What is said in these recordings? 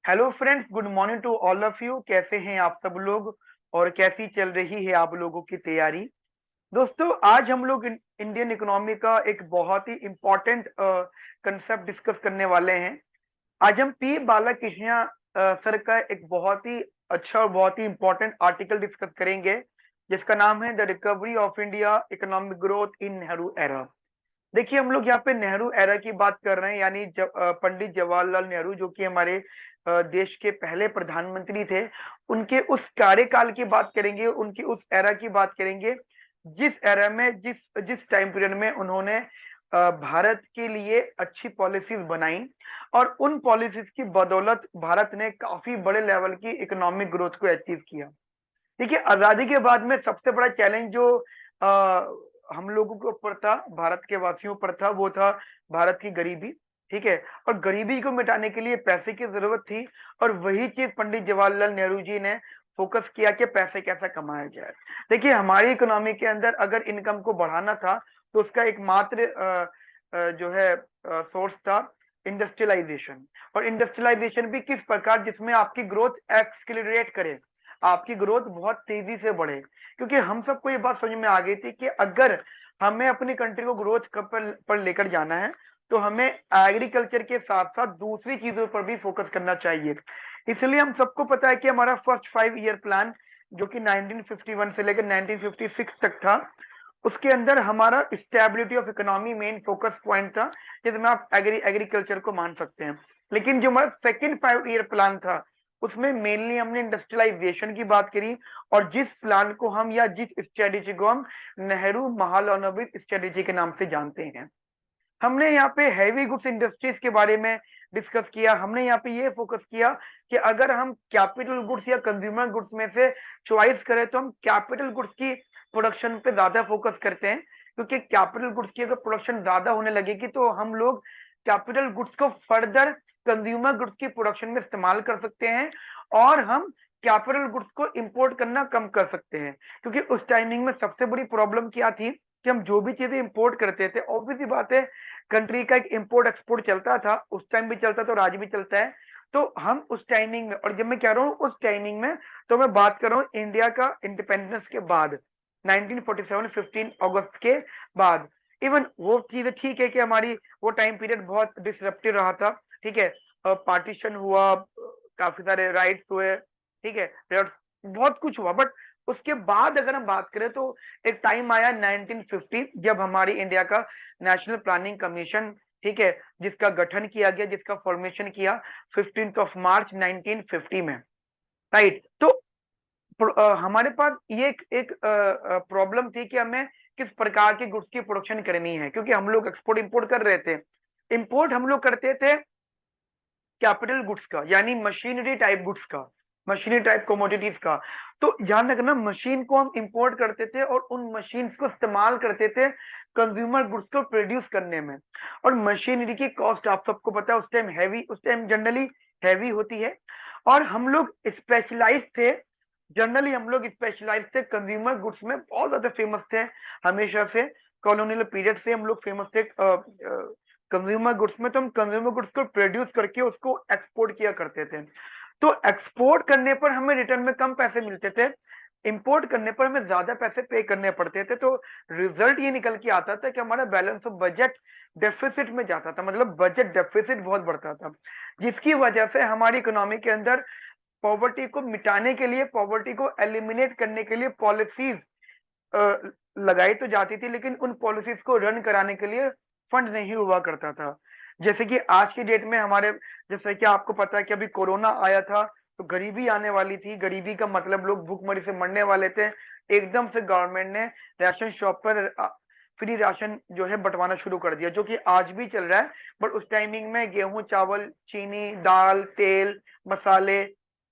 Hello friends, good morning to all of you. कैसे हैं आप सब लोग और कैसी चल रही है आप लोगों की तैयारी। दोस्तों, आज हम लोग इंडियन इकोनॉमी का एक बहुत ही इम्पोर्टेंट कंसेप्ट डिस्कस करने वाले हैं। आज हम पी बालाकृष्ण सर का एक बहुत ही अच्छा और बहुत ही इम्पोर्टेंट आर्टिकल डिस्कस करेंगे, जिसका नाम है the recovery of India economic growth in Nehru era. देखिए, हम लोग यहाँ पे नेहरू एरा की बात कर रहे हैं, यानी पंडित जवाहरलाल नेहरू, जो कि हमारे देश के पहले प्रधानमंत्री थे। उनके उस कार्यकाल की बात करेंगे, उनकी उस एरा की बात करेंगे, जिस एरा में जिस जिस टाइम पीरियड में उन्होंने भारत के लिए अच्छी पॉलिसीज बनाई, और उन पॉलिसीज की बदौलत भारत ने काफी बड़े लेवल की इकोनॉमिक ग्रोथ को अचीव किया। देखिए, आजादी के बाद में सबसे बड़ा चैलेंज जो हम लोगों के ऊपर था, भारत के वासियों पर था, वो था भारत की गरीबी। ठीक है। और गरीबी को मिटाने के लिए पैसे की जरूरत थी, और वही चीज पंडित जवाहरलाल नेहरू जी ने फोकस किया कि पैसे कैसे कमाया जाए। देखिए, हमारी इकोनॉमी के अंदर अगर इनकम को बढ़ाना था, तो उसका एकमात्र जो है सोर्स था इंडस्ट्रियलाइजेशन। और इंडस्ट्रियलाइजेशन भी किस प्रकार, जिसमें आपकी ग्रोथ एक्सक्लेरेट करे, आपकी ग्रोथ बहुत तेजी से बढ़े। क्योंकि हम सबको ये बात समझ में आ गई थी कि अगर हमें अपनी कंट्री को ग्रोथ पर लेकर जाना है, तो हमें एग्रीकल्चर के साथ साथ दूसरी चीजों पर भी फोकस करना चाहिए। इसलिए हम सबको पता है कि हमारा फर्स्ट 5 ईयर प्लान, जो कि 1951 से लेकर 1956 तक था, उसके अंदर हमारा stability of economy main focus point था, जिसमें आप एग्रीकल्चर को मान सकते हैं। लेकिन जो हमारा सेकेंड 5 ईयर प्लान था, उसमें मेनली हमने इंडस्ट्रियलाइजेशन की बात करी। और जिस प्लान को हम, या जिस स्ट्रेटेजी को हम नेहरू महालनोबिस स्ट्रेटेजी के नाम से जानते हैं, हमने यहाँ पे हैवी गुड्स इंडस्ट्रीज के बारे में डिस्कस किया। हमने यहाँ पे ये फोकस किया कि अगर हम कैपिटल गुड्स या कंज्यूमर गुड्स में से चॉइस करें, तो हम कैपिटल गुड्स की प्रोडक्शन पे ज्यादा फोकस करते हैं। क्योंकि कैपिटल गुड्स की अगर प्रोडक्शन ज्यादा होने लगेगी, तो हम लोग कैपिटल गुड्स को फर्दर कंज्यूमर गुड्स की प्रोडक्शन में इस्तेमाल कर सकते हैं, और हम कैपिटल गुड्स को इंपोर्ट करना कम कर सकते हैं। क्योंकि उस टाइमिंग में सबसे बड़ी प्रॉब्लम क्या थी कि हम जो भी चीजें इंपोर्ट करते थे, ऑब्वियसली बात है, कंट्री का एक इंपोर्ट एक्सपोर्ट चलता था, उस टाइम भी चलता था और आज भी चलता है। तो हम उस टाइमिंग में, और जब मैं कह रहा हूँ उस टाइमिंग में, तो मैं बात कर रहा हूँ इंडिया का इंडिपेंडेंस के बाद, 1947 15 अगस्त के बाद। इवन वो चीजें ठीक है कि हमारी वो टाइम पीरियड बहुत डिसरप्टिव रहा था। ठीक है। पार्टीशन हुआ, काफी सारे राइट्स हुए, ठीक है, बहुत कुछ हुआ। बट उसके बाद अगर हम बात करें, तो एक टाइम आया 1950, जब हमारी इंडिया का नेशनल प्लानिंग कमीशन, ठीक है, जिसका गठन किया गया, जिसका फॉर्मेशन किया 15 मार्च 1950 में। राइट। तो हमारे पास ये एक प्रॉब्लम थी कि हमें किस प्रकार की गुड्स की प्रोडक्शन करनी है, क्योंकि हम लोग एक्सपोर्ट इंपोर्ट कर रहे थे। इंपोर्ट हम लोग करते थे कैपिटल गुड्स का, यानी मशीनरी टाइप गुड्स का, मशीनरी टाइप कमोडिटीज का। तो ध्यान रखना, मशीन को हम इंपोर्ट करते थे और उन मशीन को इस्तेमाल करते थे कंज्यूमर गुड्स को प्रोड्यूस करने में। और मशीनरी की कॉस्ट आप सबको पता है, उस टाइम जनरली हैवी होती है। और हम लोग स्पेशलाइज थे, जनरली हम लोग स्पेशलाइज थे कंज्यूमर गुड्स में, बहुत ज्यादा फेमस थे हमेशा से। कॉलोनियल पीरियड से हम लोग फेमस थे कंज्यूमर गुड्स में। तो हम कंज्यूमर गुड्स को प्रोड्यूस करके उसको एक्सपोर्ट किया करते थे। तो एक्सपोर्ट करने पर हमें रिटर्न में कम पैसे मिलते थे, इंपोर्ट करने पर हमें ज्यादा पैसे पे करने पड़ते थे। तो रिजल्ट ये निकल के आता था कि हमारा बैलेंस ऑफ बजट डेफिसिट में जाता था, मतलब बजट डेफिसिट बहुत बढ़ता था, जिसकी वजह से हमारी इकोनॉमी के अंदर पॉवर्टी को मिटाने के लिए, पॉवर्टी को एलिमिनेट करने के लिए पॉलिसीज लगाई तो जाती थी, लेकिन उन पॉलिसीज को रन कराने के लिए फंड नहीं हुआ करता था। जैसे कि आज की डेट में हमारे, जैसे कि आपको पता है कि अभी कोरोना आया था, तो गरीबी आने वाली थी। गरीबी का मतलब लोग भूखमरी से मरने वाले थे। एकदम से गवर्नमेंट ने राशन शॉप पर फ्री राशन जो है बंटवाना शुरू कर दिया, जो कि आज भी चल रहा है। बट उस टाइमिंग में गेहूं, चावल, चीनी, दाल, तेल, मसाले,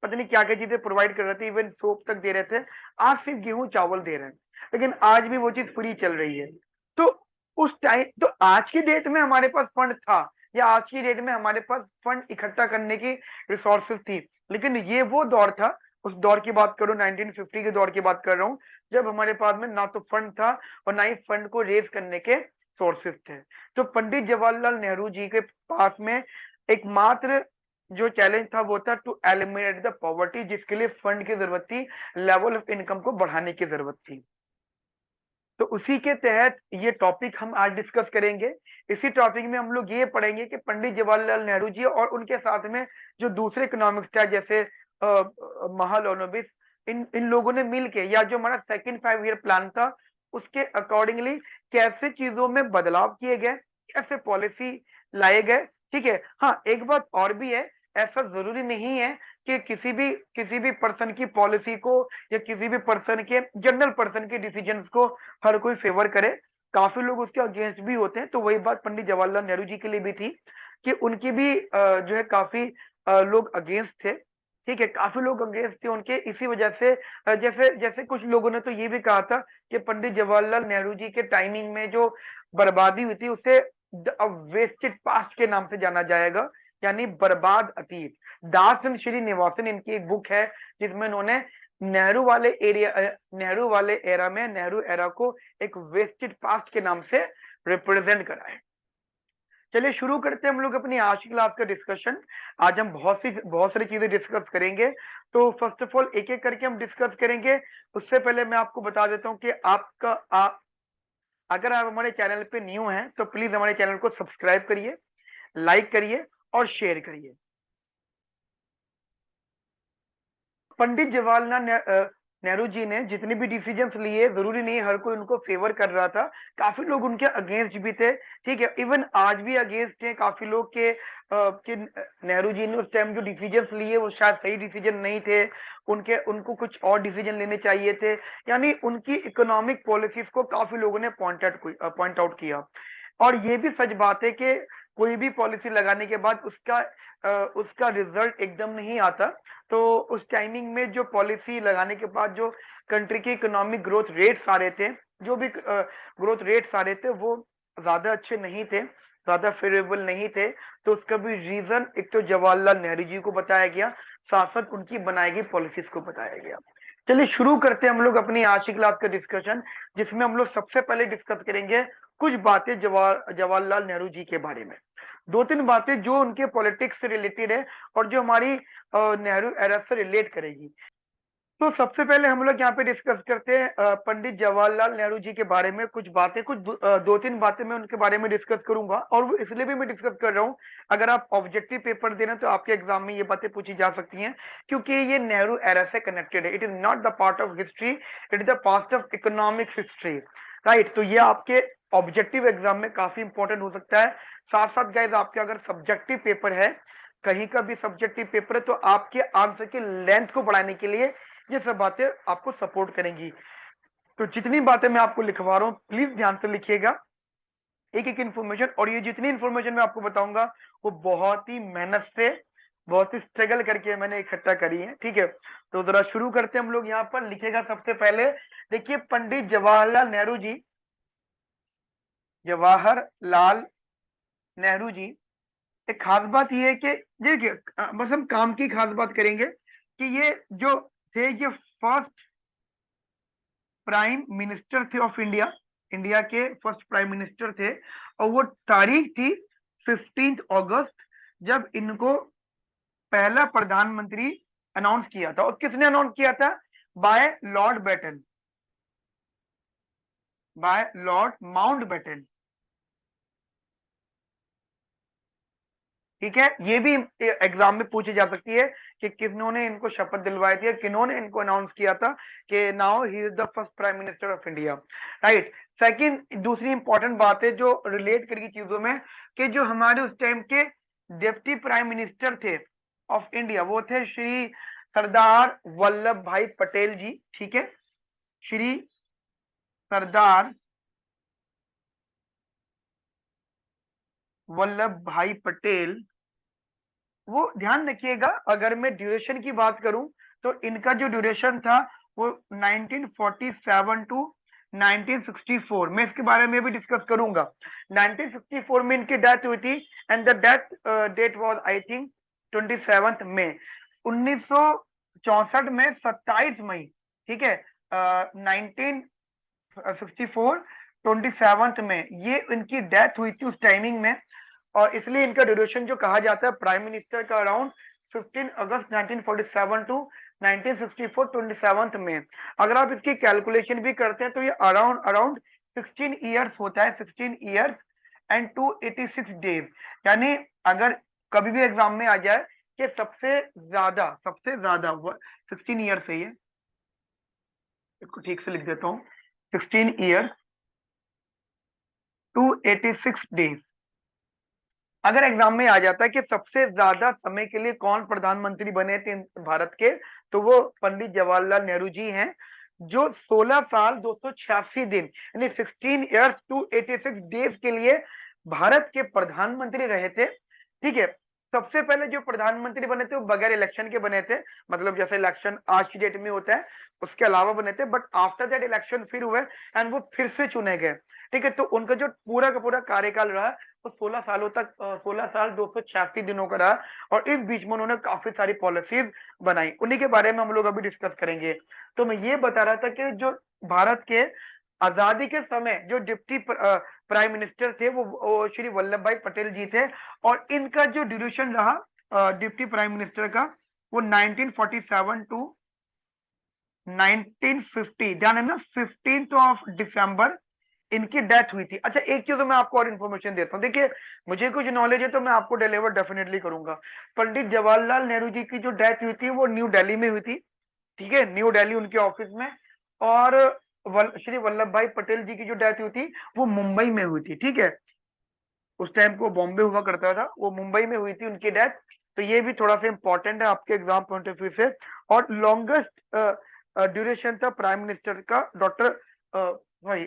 पता नहीं क्या क्या चीजें प्रोवाइड कर रहे थे, इवन सोप तक दे रहे थे। आज सिर्फ गेहूं चावल दे रहे हैं, लेकिन आज भी वो चीज फ्री चल रही है। तो उस टाइम, तो आज की डेट में हमारे पास फंड था, या आज की डेट में हमारे पास फंड इकट्ठा करने की रिसोर्सेज थी। लेकिन ये वो दौर था, उस दौर की बात करूं, 1950 के दौर की बात कर रहा हूं, जब हमारे पास में ना तो फंड था और ना ही फंड को रेज करने के सोर्सेज थे। तो पंडित जवाहरलाल नेहरू जी के पास में एकमात्र जो चैलेंज था वो था टू एलिमिनेट द पॉवर्टी, जिसके लिए फंड की जरूरत थी, लेवल ऑफ इनकम को बढ़ाने की जरूरत थी। तो उसी के तहत ये टॉपिक हम आज डिस्कस करेंगे। इसी टॉपिक में हम लोग ये पढ़ेंगे कि पंडित जवाहरलाल नेहरू जी और उनके साथ में जो दूसरे इकोनॉमिक्स थे जैसे महालनोबिस, इन इन लोगों ने मिलके, या जो हमारा सेकंड 5 ईयर प्लान था उसके अकॉर्डिंगली कैसे चीजों में बदलाव किए गए, कैसे पॉलिसी लाए गए। ठीक है, हाँ एक बात और भी है, ऐसा जरूरी नहीं है कि किसी भी पर्सन की पॉलिसी को या किसी भी पर्सन के, जनरल पर्सन के डिसीजंस को हर कोई फेवर करे। काफी लोग उसके अगेंस्ट भी होते हैं। तो वही बात पंडित जवाहरलाल नेहरू जी के लिए भी थी कि उनकी भी जो है काफी लोग अगेंस्ट थे। ठीक है, काफी लोग अगेंस्ट थे उनके, इसी वजह से जैसे जैसे कुछ लोगों ने तो ये भी कहा था कि पंडित जवाहरलाल नेहरू जी के टाइमिंग में जो बर्बादी हुई थी उसे वेस्टेड पास्ट के नाम से जाना जाएगा, यानी बर्बाद अतीत। दास एंड श्रीनिवासन इनकी एक बुक है जिसमें उन्होंने नेहरू वाले एरा में नेहरू एरा को एक वेस्टेड पास्ट के नाम से रिप्रेजेंट करा है। चलिए शुरू करते हैं हम लोग अपनी आज की क्लास का डिस्कशन। आज हम बहुत सारी चीजें डिस्कस करेंगे। तो फर्स्ट ऑफ ऑल एक एक करके हम डिस्कस करेंगे। उससे पहले मैं आपको बता देता हूं कि अगर आप हमारे चैनल पे न्यू हैं तो प्लीज हमारे चैनल को सब्सक्राइब करिए, लाइक करिए और शेयर करिए। पंडित जवाहरलाल नेहरू जी ने जितने भी डिसीजंस लिए, जरूरी नहीं हर कोई उनको फेवर कर रहा था, काफी लोग उनके अगेंस्ट भी थे। ठीक है, इवन आज भी अगेंस्ट हैं काफी लोग कि नेहरू जी ने उस टाइम जो डिसीजंस लिए वो शायद सही डिसीजन नहीं थे, उनको कुछ और डिसीजन लेने चाहिए थे। यानी उनकी इकोनॉमिक पॉलिसीज को काफी लोगों ने पॉइंट आउट किया। और ये भी सच बात है कि कोई भी पॉलिसी लगाने के बाद उसका रिजल्ट एकदम नहीं आता। तो उस टाइमिंग में जो पॉलिसी लगाने के बाद जो कंट्री के इकोनॉमिक ग्रोथ रेट्स आ रहे थे, जो भी ग्रोथ रेट्स आ रहे थे वो ज्यादा अच्छे नहीं थे, ज्यादा फेवरेबल नहीं थे। तो उसका भी रीजन एक तो जवाहरलाल नेहरू जी को बताया गया, साथ साथ उनकी बनाई गई पॉलिसीज को बताया गया। चलिए शुरू करते हैं हम लोग अपनी आज की क्लास का डिस्कशन, जिसमें हम लोग सबसे पहले डिस्कस करेंगे कुछ बातें जवाहरलाल नेहरू जी के बारे में। दो तीन बातें जो उनके पॉलिटिक्स से रिलेटेड है और जो हमारी नेहरू एरा से रिलेट करेगी। तो सबसे पहले हम लोग यहाँ पे डिस्कस करते हैं पंडित जवाहरलाल नेहरू जी के बारे में कुछ बातें, दो तीन बातें मैं उनके बारे में डिस्कस करूंगा। और वो इसलिए भी मैं डिस्कस कर रहा हूँ, अगर आप ऑब्जेक्टिव पेपर देना तो आपके एग्जाम में ये बातें पूछी जा सकती हैं, क्योंकि ये नेहरू एरा से कनेक्टेड है। It is not the part of history, it is the part of economics history. Right, तो ये आपके ऑब्जेक्टिव एग्जाम में काफी इंपॉर्टेंट हो सकता है। साथ साथ गाइज आपके अगर सब्जेक्टिव पेपर है, कहीं का भी सब्जेक्टिव पेपर है, तो आपके आंसर की लेंथ को बढ़ाने के लिए ये सब बातें आपको सपोर्ट करेंगी। तो जितनी बातें मैं आपको लिखवा रहा हूं प्लीज ध्यान से लिखिएगा एक एक इन्फॉर्मेशन। और ये जितनी इन्फॉर्मेशन मैं आपको बताऊंगा वो बहुत ही मेहनत से, बहुत ही स्ट्रगल करके मैंने इकट्ठा करी है। ठीक है, तो जरा शुरू करते हैं हम लोग। यहाँ पर लिखेगा सबसे पहले, देखिए पंडित जवाहरलाल नेहरू जी, जवाहरलाल नेहरू जी, एक खास बात ये है कि देखिए बस हम काम की खास बात करेंगे कि ये जो थे ये फर्स्ट प्राइम मिनिस्टर थे ऑफ इंडिया, इंडिया के फर्स्ट प्राइम मिनिस्टर थे। और वो तारीख थी 15 अगस्त, जब इनको पहला प्रधानमंत्री अनाउंस किया था। और किसने अनाउंस किया था? By Lord Batten, by Lord Mountbatten. ठीक है, ये भी एग्जाम में पूछी जा सकती है कि किन्होंने इनको शपथ दिलवाई थी, किन्होंने इनको अनाउंस किया था कि now he is the first prime minister of India. Right, second, दूसरी इंपॉर्टेंट बात है जो रिलेट करेगी चीजों में, कि जो हमारे उस टाइम के डिप्टी प्राइम मिनिस्टर थे ऑफ इंडिया वो थे श्री सरदार वल्लभ भाई पटेल जी। ठीक है, श्री सरदार वल्लभ भाई पटेल। वो ध्यान रखिएगा, अगर मैं ड्यूरेशन की बात करूं तो इनका जो ड्यूरेशन था वो 1947 टू 1964, मैं इसके बारे में भी डिस्कस करूंगा। 1964 में इनकी डेथ हुई थी and the death date was I think 27 May 1964 में, 27 मई। ठीक है, 1964 27 में ये इनकी डेथ हुई थी उस टाइमिंग में। और इसलिए इनका ड्यूरेशन जो कहा जाता है प्राइम मिनिस्टर का अराउंड 15 अगस्त 1947 टू 1964 27 में। अगर आप इसकी कैलकुलेशन भी करते हैं तो ये अराउंड अराउंड 16 ईयर्स होता है, 16 ईयर्स एंड 286 डेज। यानी अगर कभी भी एग्जाम में आ जाए कि सबसे ज्यादा 16 ईयर्स है ये, इसको ठीक से लिख देता हूँ, 16 ईयर्स 286 डेज। अगर एग्जाम में आ जाता है कि सबसे ज्यादा समय के लिए कौन प्रधानमंत्री बने थे भारत के, तो वो पंडित जवाहरलाल नेहरू जी हैं, जो 16 साल 286 दिन यानी 16 इयर्स 286 डेज के लिए भारत के प्रधानमंत्री रहे थे। ठीक है, सबसे पहले जो प्रधानमंत्री बने थे वो बगैर इलेक्शन के बने थे, मतलब जैसे इलेक्शन आज की डेट में होता है उसके अलावा बने थे, बट आफ्टर दैट इलेक्शन फिर हुए एंड वो फिर से चुने गए। ठीक है, तो उनका जो पूरा का पूरा कार्यकाल रहा वो 16 सालों तक 16 साल 286 दिनों का रहा, और इस बीच में उन्होंने काफी सारी पॉलिसीज बनाई, उन्हीं के बारे में हम लोग अभी डिस्कस करेंगे। तो मैं ये बता रहा था कि जो भारत के आजादी के समय जो डिप्टी प्राइम मिनिस्टर थे वो श्री वल्लभ भाई पटेल जी थे, और इनका जो ड्यूरेशन रहा डिप्टी प्राइम मिनिस्टर का वो 1947 टू 1950, ध्यान है ना, 15 दिसंबर इनकी डेथ हुई थी। अच्छा, एक चीज मैं आपको और इन्फॉर्मेशन देता हूँ, देखिए मुझे कुछ नॉलेज है तो मैं आपको डिलीवर डेफिनेटली करूंगा। पंडित जवाहरलाल नेहरू जी की जो डेथ हुई थी वो न्यू दिल्ली में हुई थी। ठीक है, न्यू दिल्ली उनके ऑफिस में। और श्री वल्लभ भाई पटेल जी की जो डेथ हुई थी वो मुंबई में हुई थी। ठीक है, उस टाइम को बॉम्बे हुआ करता था, वो मुंबई में हुई थी उनकी डेथ। तो ये भी थोड़ा सा इंपॉर्टेंट है आपके एग्जाम पॉइंट ऑफ व्यू से। और लॉन्गेस्ट ड्यूरेशन था प्राइम मिनिस्टर का डॉक्टर भाई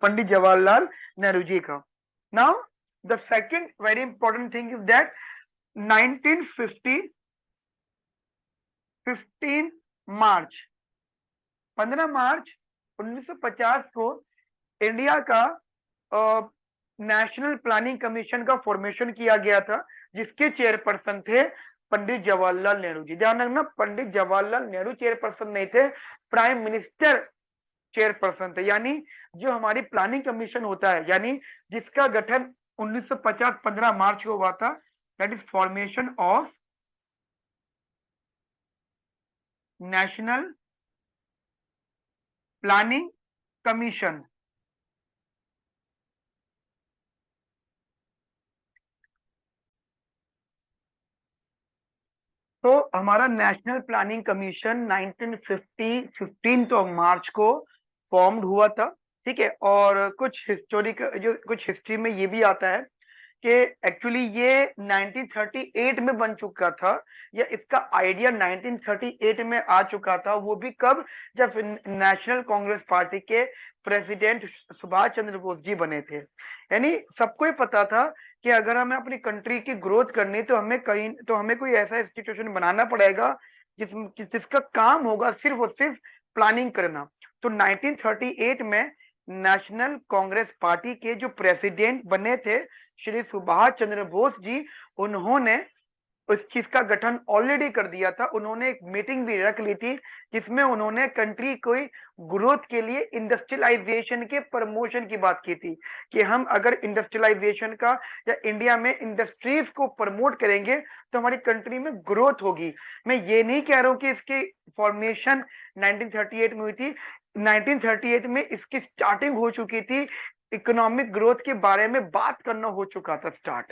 पंडित जवाहरलाल नेहरू जी का। Now the second very important thing is that 1950 15 मार्च 15 मार्च 1950 को इंडिया का नेशनल प्लानिंग कमीशन का फॉर्मेशन किया गया था, जिसके चेयरपर्सन थे पंडित जवाहरलाल नेहरू जी। ध्यान रखना, पंडित जवाहरलाल नेहरू चेयरपर्सन नहीं थे, प्राइम मिनिस्टर चेयरपर्सन थे। यानी जो हमारी प्लानिंग कमीशन होता है, यानी जिसका गठन 1950 15 मार्च को हुआ था, that is formation of national planning commission. तो हमारा नेशनल प्लानिंग कमीशन 1950 15 मार्च को फॉर्म्ड हुआ था। ठीक है, और कुछ हिस्टोरिक जो कुछ हिस्ट्री में ये भी आता है कि एक्चुअली ये 1938 में बन चुका था, या इसका आइडिया 1938 में आ चुका था। वो भी कब, जब नेशनल कांग्रेस पार्टी के प्रेसिडेंट सुभाष चंद्र बोस जी बने थे। यानी सबको ही पता था कि अगर हमें अपनी कंट्री की ग्रोथ करनी तो हमें कोई ऐसा इंस्टीट्यूशन बनाना पड़ेगा जिसका काम होगा सिर्फ और सिर्फ प्लानिंग करना। तो 1938 में नेशनल कांग्रेस पार्टी के जो प्रेसिडेंट बने थे श्री सुभाष चंद्र बोस जी, उन्होंने उस चीज का गठन ऑलरेडी कर दिया था। उन्होंने एक मीटिंग भी रख ली थी जिसमें उन्होंने कंट्री को ग्रोथ के लिए इंडस्ट्रियलाइजेशन के प्रमोशन की बात की थी, कि हम अगर इंडस्ट्रियलाइजेशन का या इंडिया में इंडस्ट्रीज को प्रमोट करेंगे तो हमारी कंट्री में ग्रोथ होगी। मैं ये नहीं कह रहा हूं कि इसकी फॉर्मेशन 1938 में हुई थी, 1938 में इसकी स्टार्टिंग हो चुकी थी, इकोनॉमिक ग्रोथ के बारे में बात करना हो चुका था स्टार्ट।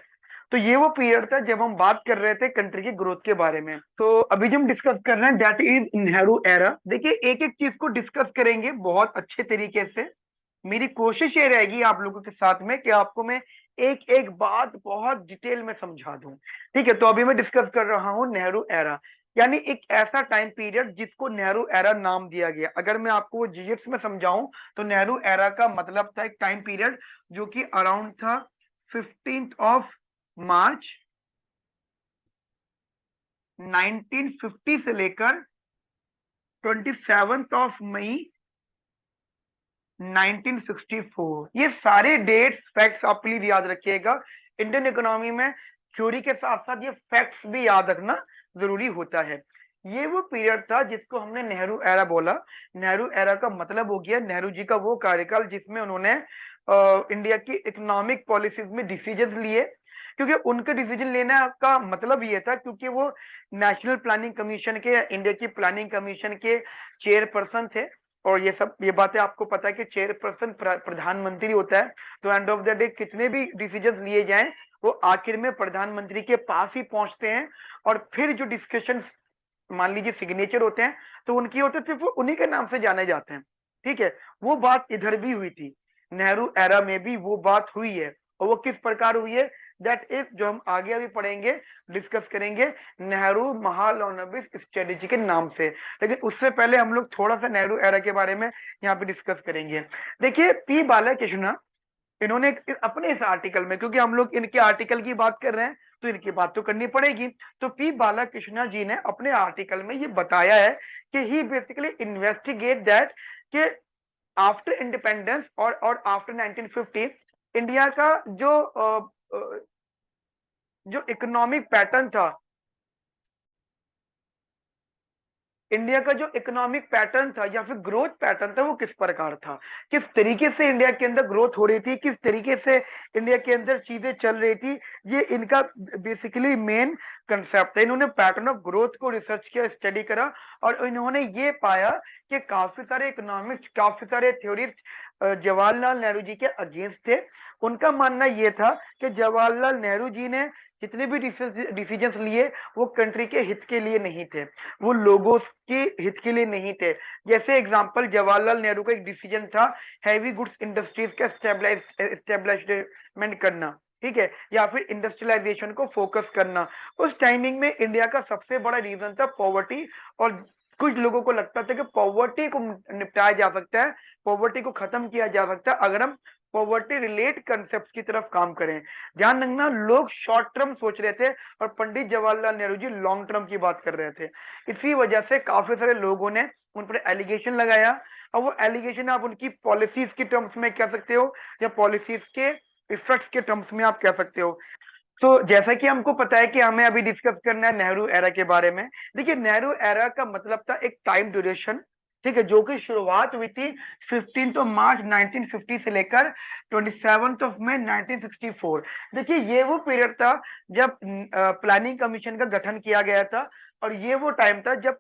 तो ये वो पीरियड था जब हम बात कर रहे थे कंट्री की ग्रोथ के बारे में। तो अभी जो हम डिस्कस कर रहे हैं दैट इज नेहरू एरा। देखिए एक एक चीज को डिस्कस करेंगे बहुत अच्छे तरीके से। मेरी कोशिश ये रहेगी आप लोगों के साथ में कि आपको मैं एक एक बात बहुत डिटेल में समझा दूं। ठीक है, तो अभी मैं डिस्कस कर रहा हूं नेहरू एरा, यानी एक ऐसा टाइम पीरियड जिसको नेहरू एरा नाम दिया गया। अगर मैं आपको वो डिजिट्स में समझाऊं तो नेहरू एरा का मतलब था एक टाइम पीरियड जो कि अराउंड था 15 मार्च 1950 से लेकर 27 मई 1964। ये सारे डेट्स फैक्ट्स आप प्लीज याद रखिएगा। इंडियन इकोनॉमी में थ्योरी के साथ साथ ये फैक्ट्स भी याद रखना जरूरी होता है। ये वो पीरियड था जिसको हमने नेहरू एरा बोला। नेहरू एरा का मतलब हो गया नेहरू जी का वो कार्यकाल जिसमें उन्होंने इंडिया की इकोनॉमिक पॉलिसीज में डिसीजन लिए, क्योंकि उनके डिसीजन लेना का मतलब ये था, क्योंकि वो नेशनल प्लानिंग कमीशन के, इंडिया की प्लानिंग कमीशन के चेयरपर्सन थे। और ये बातें आपको पता है कि चेयरपर्सन प्रधानमंत्री होता है। तो एंड ऑफ द डे कितने भी डिसीजन लिए जाएं, वो आखिर में प्रधानमंत्री के पास ही पहुंचते हैं। और फिर जो डिस्कशन, मान लीजिए सिग्नेचर होते हैं, तो उनकी होते थे, वो उन्हीं के नाम से जाने जाते हैं। ठीक है, वो बात इधर भी हुई थी, नेहरू एरा में भी वो बात हुई है। और वो किस प्रकार हुई है, दैट इज जो हम आगे अभी पढ़ेंगे, डिस्कस करेंगे, नेहरू महालनोबिस स्ट्रेटेजी के नाम से। लेकिन उससे पहले हम लोग थोड़ा सा नेहरू एरा के बारे में यहाँ पे डिस्कस करेंगे। देखिए, पी बालाकृष्ण, इन्होंने अपने इस आर्टिकल में, क्योंकि हम लोग इनके आर्टिकल की बात कर रहे हैं तो इनकी बात तो करनी पड़ेगी, तो पी बालाकृष्ण जी ने अपने आर्टिकल में ये बताया है कि ही बेसिकली इन्वेस्टिगेट दैट कि आफ्टर इंडिपेंडेंस और आफ्टर 1950 इंडिया का जो इकोनॉमिक पैटर्न था, इंडिया का जो इकोनॉमिक पैटर्न था या फिर ग्रोथ पैटर्न था, वो किस प्रकार था, किस तरीके से इंडिया के अंदर ग्रोथ हो रही थी, किस तरीके से इंडिया के अंदर चीजें चल रही थी, ये इनका बेसिकली मेन कंसेप्ट है। इन्होंने पैटर्न ऑफ ग्रोथ को रिसर्च किया, स्टडी करा, और इन्होंने ये पाया कि काफी सारे इकोनॉमिक्स, काफी सारे थ्योरिस्ट जवाहरलाल नेहरू जी के अगेंस्ट थे। उनका मानना यह था कि जवाहरलाल नेहरू जी ने जितने भी डिसीजंस लिए, वो कंट्री के हित के लिए नहीं थे, वो लोगों के हित के लिए नहीं थे। जैसे एग्जांपल, जवाहरलाल नेहरू का एक डिसीजन था हैवी गुड्स इंडस्ट्रीज का एस्टेब्लिशमेंट करना, ठीक है, या फिर इंडस्ट्रियलाइजेशन को फोकस करना। उस टाइमिंग में इंडिया का सबसे बड़ा रीजन था पॉवर्टी, और कुछ लोगों को लगता था कि पॉवर्टी को निपटाया जा सकता है, पॉवर्टी को खत्म किया जा सकता है अगर हम पॉवर्टी रिलेट कंसेप्ट की तरफ काम करें। ध्यान रखना, लोग शॉर्ट टर्म सोच रहे थे और पंडित जवाहरलाल नेहरू जी लॉन्ग टर्म की बात कर रहे थे। इसी वजह से काफी सारे लोगों ने उन पर एलिगेशन लगाया, और वो एलिगेशन आप उनकी पॉलिसीज के टर्म्स में कह सकते हो, या पॉलिसीज के इफेक्ट्स के टर्म्स में आप कह सकते हो। तो जैसा कि हमको पता है कि हमें अभी डिस्कस करना है नेहरू एरा के बारे में। देखिए, नेहरू एरा का मतलब था एक टाइम ड्यूरेशन, ठीक है, जो कि शुरुआत हुई थी 15 मार्च 1950 से लेकर 27 मई 1964। देखिए, ये वो पीरियड था जब प्लानिंग कमीशन का गठन किया गया था, और ये वो टाइम था जब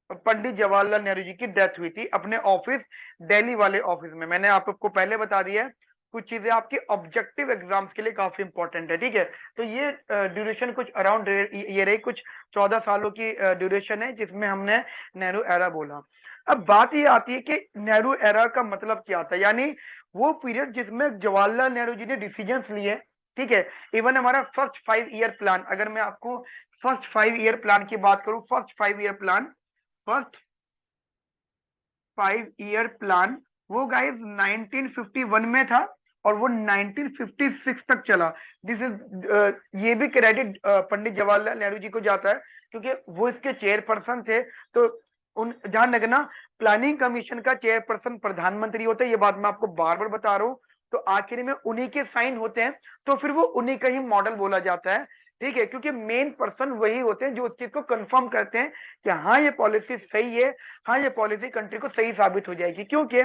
पंडित जवाहरलाल नेहरू जी की डेथ हुई थी अपने ऑफिस, दिल्ली वाले ऑफिस में। मैंने आपको पहले बता दिया है, कुछ चीजें आपके ऑब्जेक्टिव एग्जाम्स के लिए काफी इंपॉर्टेंट है, ठीक है। तो ये ड्यूरेशन कुछ अराउंड ये रही, कुछ 14 सालों की ड्यूरेशन है, जिसमें हमने नेहरू एरा बोला। अब बात ये आती है कि नेहरू एरा का मतलब क्या था, यानी वो पीरियड जिसमें जवाहरलाल नेहरू जी ने डिसीजंस लिए, ठीक है। इवन हमारा फर्स्ट 5 ईयर प्लान, अगर मैं आपको फर्स्ट 5 ईयर प्लान की बात करूं, फर्स्ट 5 ईयर प्लान, वो गाइस 1951 में था, और वो 1956 तक चला। दिस इज ये भी क्रेडिट पंडित जवाहरलाल नेहरू जी को जाता है, क्योंकि वो इसके चेयरपर्सन थे। तो उन, ध्यान रखना, प्लानिंग कमीशन का चेयरपर्सन प्रधानमंत्री होता है, ये बात मैं आपको बार बार बता रहा हूं। तो आखिर में उन्हीं के साइन होते हैं, तो फिर वो उन्हीं का ही मॉडल बोला जाता है, ठीक है, क्योंकि मेन पर्सन वही होते हैं जो उस चीज को कंफर्म करते हैं कि हाँ ये पॉलिसी सही है, हाँ ये पॉलिसी कंट्री को सही साबित हो जाएगी। क्योंकि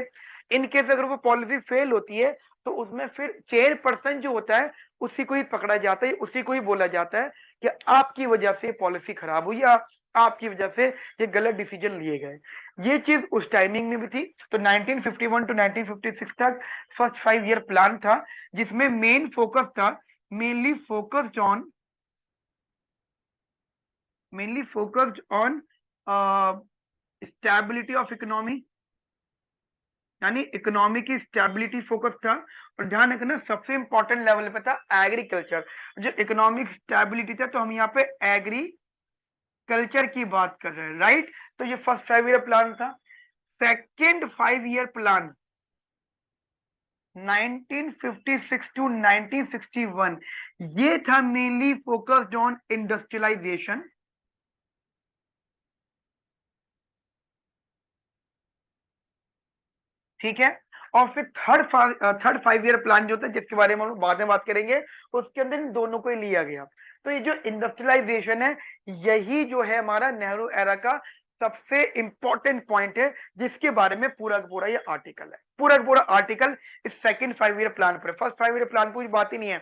इनकेस अगर वो पॉलिसी फेल होती है, तो उसमें फिर चेयरपर्सन जो होता है उसी को ही पकड़ा जाता है, उसी को ही बोला जाता है कि आपकी वजह से पॉलिसी खराब हुई, या आपकी वजह से ये गलत डिसीजन लिए गए। ये चीज उस टाइमिंग में भी थी। तो 1951 टू 1956 तक फर्स्ट 5 ईयर प्लान था, जिसमें मेन फोकस था, mainly focused on stability of economy, यानी इकोनॉमी की स्टेबिलिटी फोकस था। और ध्यान रखना, सबसे इंपॉर्टेंट लेवल पे था एग्रीकल्चर। जो इकोनॉमिक स्टेबिलिटी था, तो हम यहाँ पे एग्रीकल्चर की बात कर रहे हैं, राइट। तो ये फर्स्ट 5 ईयर प्लान था। सेकेंड 5 ईयर प्लान 1956 टू 1961, ये था मेनली फोकस्ड ऑन इंडस्ट्रियलाइजेशन, ठीक है। और फिर थर्ड 5 ईयर प्लान जो था, जिसके बारे में हम लोग बाद में बात करेंगे, उसके अंदर इन दोनों को ही लिया गया। तो ये जो इंडस्ट्रियलाइजेशन है, यही जो है हमारा नेहरू एरा का सबसे इंपॉर्टेंट पॉइंट है जिसके बारे में पूरा का पूरा ये आर्टिकल है। पूरा का पूरा आर्टिकल इस सेकंड 5 ईयर प्लान पर, फर्स्ट 5 ईयर प्लान कोई बात ही नहीं है,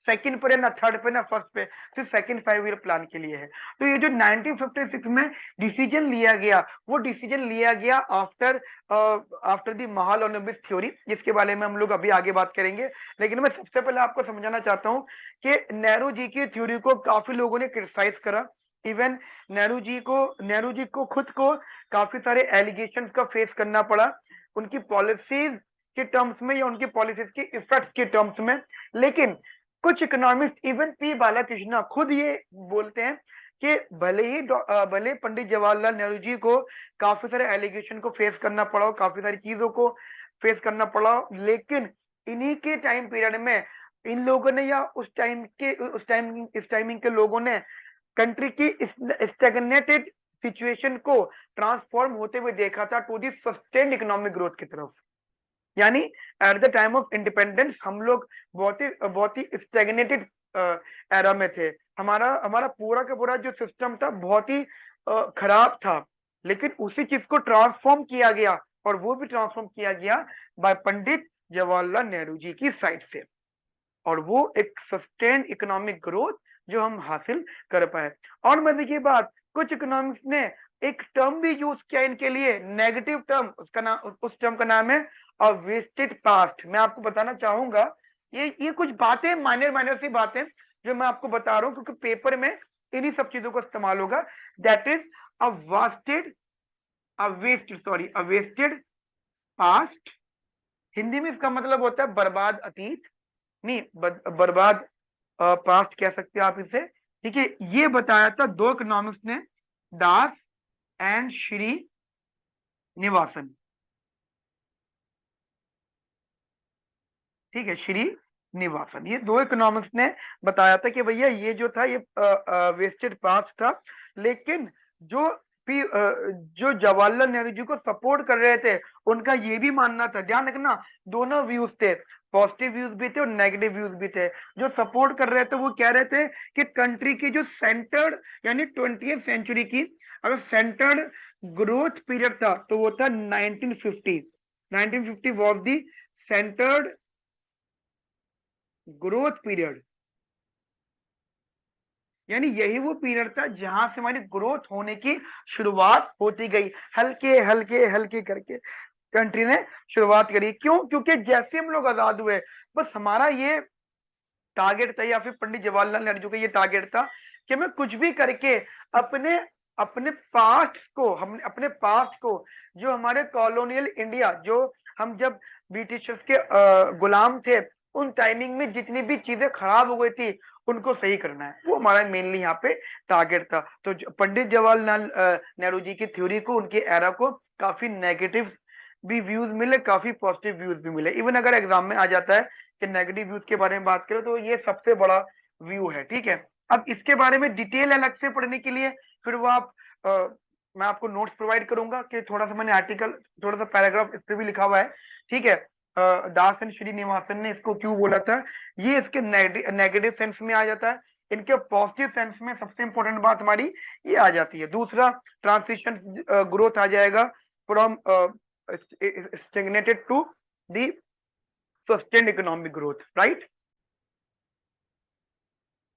सेकंड पर है ना थर्ड पे ना फर्स्ट पे, सिर्फ सेकंड 5 ईयर प्लान के लिए है। तो ये जो 1956 में डिसीजन लिया गया, वो डिसीजन लिया गया after after the Mahalanobis theory, जिसके बारे में हम लोग अभी आगे बात करेंगे। लेकिन मैं सबसे पहले आपको समझाना चाहता हूं कि नेहरू जी की थ्योरी को काफी लोगों ने क्रिटिसाइज करा। इवन नेहरू जी को खुद को काफी सारे एलिगेशन का फेस करना पड़ा उनकी पॉलिसीज के टर्म्स में या उनकी पॉलिसीज के इफेक्ट्स के टर्म्स में। लेकिन कुछ इकोनॉमिस्ट, इवन पी बालाकृष्णा खुद ये बोलते हैं कि भले पंडित जवाहरलाल नेहरू जी को काफी सारे एलिगेशन को फेस करना पड़ा, काफी सारी चीजों को फेस करना पड़ा, लेकिन इन्हीं के टाइम पीरियड में इन लोगों ने या इस टाइमिंग के लोगों ने कंट्री की स्टैग्नेटेड सिचुएशन को ट्रांसफॉर्म होते हुए देखा था to the sustained economic growth की तरफ। यानी at the time of independence हम लोग बहुत ही स्टैग्नेटेड एरा में थे। हमारा हमारा पूरा का पूरा जो सिस्टम था बहुत ही खराब था, लेकिन उसी चीज को ट्रांसफॉर्म किया गया, और वो भी ट्रांसफॉर्म किया गया बाय पंडित जवाहरलाल नेहरू जी की साइड से, और वो एक सस्टेन इकोनॉमिक ग्रोथ जो हम हासिल कर पाए। और मैं देखिए बात, कुछ इकोनॉमिक्स ने एक टर्म भी यूज किया इनके लिए, नेगेटिव टर्म, उसका नाम, उस टर्म का नाम है अ वेस्टेड पास्ट। मैं आपको बताना चाहूंगा ये कुछ बातें माइनर माइनर सी बातें जो मैं आपको बता रहा हूं, क्योंकि पेपर में इन्हीं सब चीजों का इस्तेमाल होगा। That is a wasted past. Hindi में इसका मतलब होता है बर्बाद अतीत, नहीं बर्बाद पास्ट कह सकते हो आप इसे। ठीक है, ये बताया था दो इकोनॉमिक्स ने, दास एंड श्री निवासन। ठीक है, श्री निवासन, ये दो इकोनॉमिक्स ने बताया था कि भैया ये जो था ये वेस्टेड पास्ट था। लेकिन जो जो जवाहरलाल नेहरू जी को सपोर्ट कर रहे थे उनका ये भी मानना था, ध्यान रखना, दोनों व्यूज थे, पॉजिटिव व्यूज भी थे और नेगेटिव व्यूज भी थे। जो सपोर्ट कर रहे थे वो कह रहे थे कि कंट्री की जो सेंटर्ड यानी 20वीं सेंचुरी की अगर सेंटर्ड ग्रोथ पीरियड था तो वो था 1950। 1950 was the centred growth period, यानी यही वो पीरियड था जहां से हमारी ग्रोथ होने की शुरुआत होती गई, हल्के हल्के हल्के करके कंट्री ने शुरुआत करी। क्यों? क्योंकि जैसे हम लोग आजाद हुए, बस हमारा ये टारगेट था, या फिर पंडित जवाहरलाल नेहरू का ये टारगेट था कि मैं कुछ भी करके अपने अपने पास्ट को, हम अपने पास्ट को, जो हमारे कॉलोनियल इंडिया, जो हम जब ब्रिटिशर्स के गुलाम थे उन टाइमिंग में जितनी भी चीजें खराब हो गई थी उनको सही करना है, वो हमारा मेनली यहाँ पे टारगेट था। तो पंडित जवाहरलाल नेहरू जी की थ्योरी को, उनके एरा को काफी नेगेटिव भी व्यूज मिले, काफी पॉजिटिव व्यूज भी मिले। इवन अगर एग्जाम में आ जाता है कि नेगेटिव व्यूज के बारे में बात करें तो ये सबसे बड़ा व्यू है। ठीक है, अब इसके बारे में डिटेल अलग से पढ़ने के लिए फिर वो आप मैं आपको नोट्स प्रोवाइड करूंगा कि थोड़ा सा मैंने आर्टिकल, थोड़ा सा पैराग्राफ इस पे भी लिखा हुआ है। ठीक है, दास एंड श्रीनिवासन ने इसको क्यों बोला था, ये इसके नेगेटिव सेंस में आ जाता है। इनके पॉजिटिव सेंस में सबसे इंपॉर्टेंट बात हमारी ये आ जाती है। दूसरा, ट्रांसिशन ग्रोथ आ जाएगा from stagnated to the sustained economic growth, right.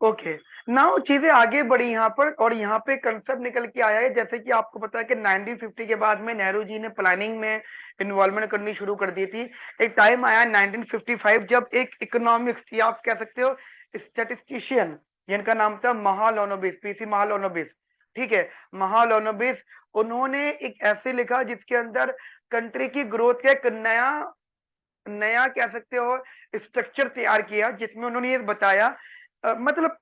Okay, now चीजें आगे बढ़ी यहाँ पर, और यहाँ पे कंसेप्ट निकल के आया है, जैसे कि आपको पता है कि 1950 के बाद में नेहरू जी ने प्लानिंग में इन्वॉल्वमेंट करनी शुरू कर दी थी। एक टाइम आया 1955 जब एक इकोनॉमिक्स, या आप कह सकते हो स्टैटिस्टिशियन, जिनका नाम था महालनोबिस, पीसी महालनोबिस। ठीक है, महालनोबिस, उन्होंने एक ऐसे लिखा जिसके अंदर कंट्री की ग्रोथ का एक नया नया कह सकते हो स्ट्रक्चर तैयार किया, जिसमें उन्होंने ये बताया, मतलब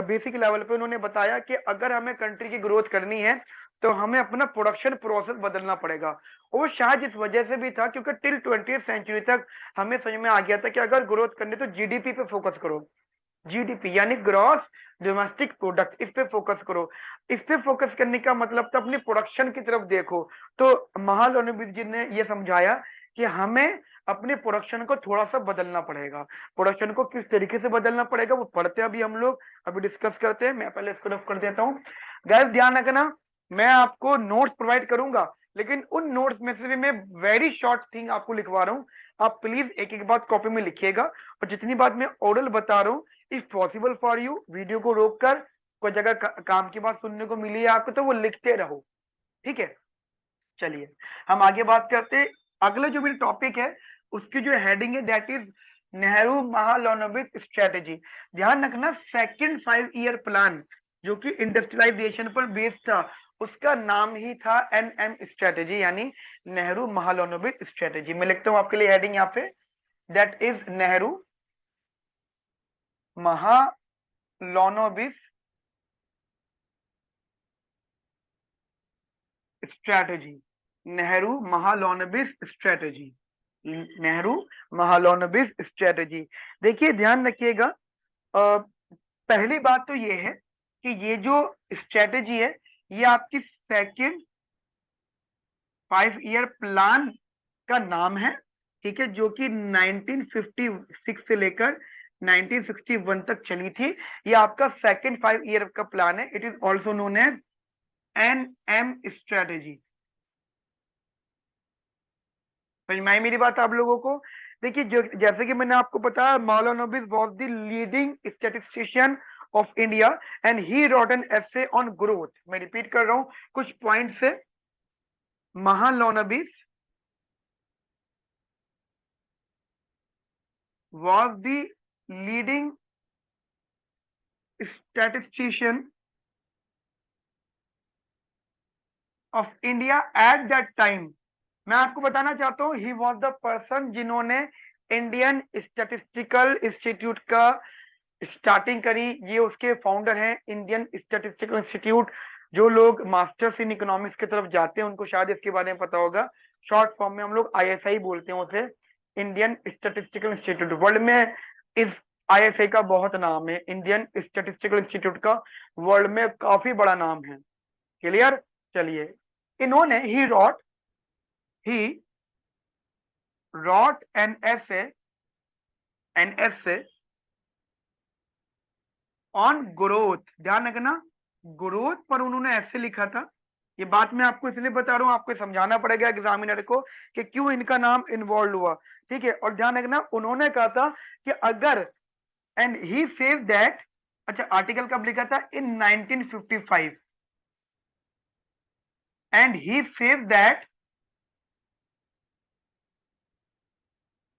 बेसिक लेवल पे उन्होंने बताया कि अगर हमें कंट्री की ग्रोथ करनी है तो हमें अपना प्रोडक्शन प्रोसेस बदलना पड़ेगा। वो शायद इस वजह से भी था क्योंकि टिल 20वीं सेंचुरी तक हमें समझ में आ गया था कि अगर ग्रोथ करनी तो जीडीपी पे फोकस करो, जीडीपी यानी ग्रॉस डोमेस्टिक प्रोडक्ट, इस पे फोकस करो। इस पे फोकस करने का मतलब तो अपनी प्रोडक्शन की तरफ देखो। तो महालनोबिस जी ने ये समझाया कि हमें अपने प्रोडक्शन को थोड़ा सा बदलना पड़ेगा। प्रोडक्शन को किस तरीके से बदलना पड़ेगा वो पढ़ते हैं अभी हम लोग, अभी डिस्कस करते हैं। मैं पहले इसको रफ कर देता हूँ। गैस ध्यान रखना, मैं आपको नोट्स प्रोवाइड करूंगा, लेकिन उन नोट्स में से भी मैं वेरी शॉर्ट थिंग आपको लिखवा रहा हूँ। आप प्लीज एक एक बात कॉपी में लिखिएगा, और जितनी बात मैं ओरल बता रहा हूँ, if possible for you video को रोक कर कोई जगह काम की बात सुनने को मिली है आपको तो वो लिखते रहो, ठीक है। चलिए हम आगे बात करते हैं। अगला जो मेरा टॉपिक है उसकी जो हेडिंग है that is Nehru Mahalanobis strategy. ध्यान रखना, सेकंड 5 ईयर प्लान जो कि इंडस्ट्रियलाइजेशन पर बेस्ड था, उसका नाम ही था एनएम स्ट्रेटेजी, यानी नेहरू महालनोबिस स्ट्रेटेजी। मैं लिखता हूं आपके लिए हेडिंग यहाँ पे, that is Nehru Mahalanobis strategy. Nehru Mahalanobis strategy, Nehru Mahalanobis strategy. देखिए ध्यान रखिएगा, पहली बात तो ये है कि ये जो स्ट्रेटेजी है ये आपकी सेकंड 5 ईयर प्लान का नाम है, ठीक है, जो कि 1956 से लेकर 1961 तक चली थी। ये आपका सेकंड 5 ईयर का प्लान है। It is also known as NM strategy. समझ में आई मेरी बात आप लोगों को? देखिए जो जैसे कि मैंने आपको बताया, Mahalanobis was the leading statistician of India and he wrote an essay on growth. मैं रिपीट कर रहा हूं कुछ पॉइंट से। Mahalanobis was the leading statistician of India at that time। मैं आपको बताना चाहता हूं ही वॉज द पर्सन जिन्होंने इंडियन स्टैटिस्टिकल इंस्टीट्यूट का स्टार्टिंग करी। ये उसके फाउंडर हैं, इंडियन स्टैटिस्टिकल इंस्टीट्यूट। जो लोग मास्टर्स इन इकोनॉमिक्स की तरफ जाते हैं उनको शायद इसके बारे में पता होगा। शॉर्ट फॉर्म में हम लोग आईएसआई बोलते हैं उसे, इंडियन स्टैटिस्टिकल इंस्टीट्यूट। वर्ल्ड में इस आईएसआई का बहुत नाम है, इंडियन स्टैटिस्टिकल इंस्टीट्यूट का वर्ल्ड में काफी बड़ा नाम है। क्लियर? चलिए, इन्होंने ही wrote an essay on growth. ध्यान रखना, ग्रोथ पर उन्होंने ऐसे लिखा था। ये बात मैं आपको इसलिए बता रहा हूं, आपको समझाना पड़ेगा एग्जामिनर को कि क्यों इनका नाम इन्वॉल्व हुआ, ठीक है। और ध्यान रखना, उन्होंने कहा था कि अगर, एंड ही सेज दैट, अच्छा आर्टिकल कब लिखा था? In 1955। And he says that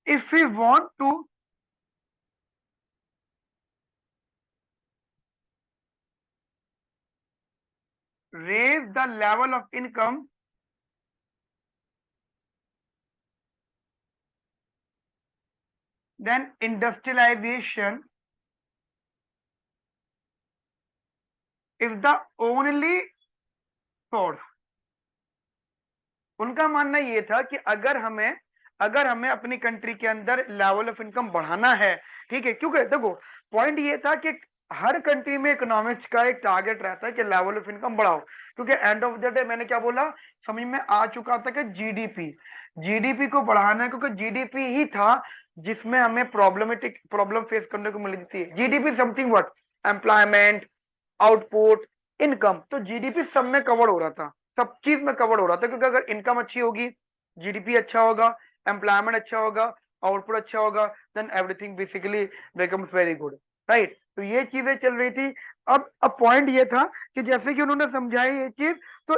if we want to raise the level of income, then industrialization is the only source। उनका मानना ये था कि अगर हमें अपनी कंट्री के अंदर लेवल ऑफ इनकम बढ़ाना है, ठीक है, क्योंकि देखो पॉइंट ये था कि हर कंट्री में इकोनॉमिक्स का एक टारगेट रहता है कि लेवल ऑफ इनकम बढ़ाओ, क्योंकि एंड ऑफ द डे मैंने क्या बोला, समझ में आ चुका था कि जीडीपी को बढ़ाना है, क्योंकि जीडीपी ही था जिसमें हमें प्रॉब्लम फेस करने को मिली थी। GDP something what, employment, output, income. तो जीडीपी सब में कवर हो रहा था, सब चीज में कवर हो रहा था, क्योंकि अगर इनकम अच्छी होगी, जीडीपी अच्छा होगा, एम्प्लॉयमेंट अच्छा होगा, आउटपुट अच्छा होगा, then everything basically becomes very good, right. तो ये चीजें चल रही थी। अब पॉइंट ये था कि जैसे कि उन्होंने समझाई ये चीज, तो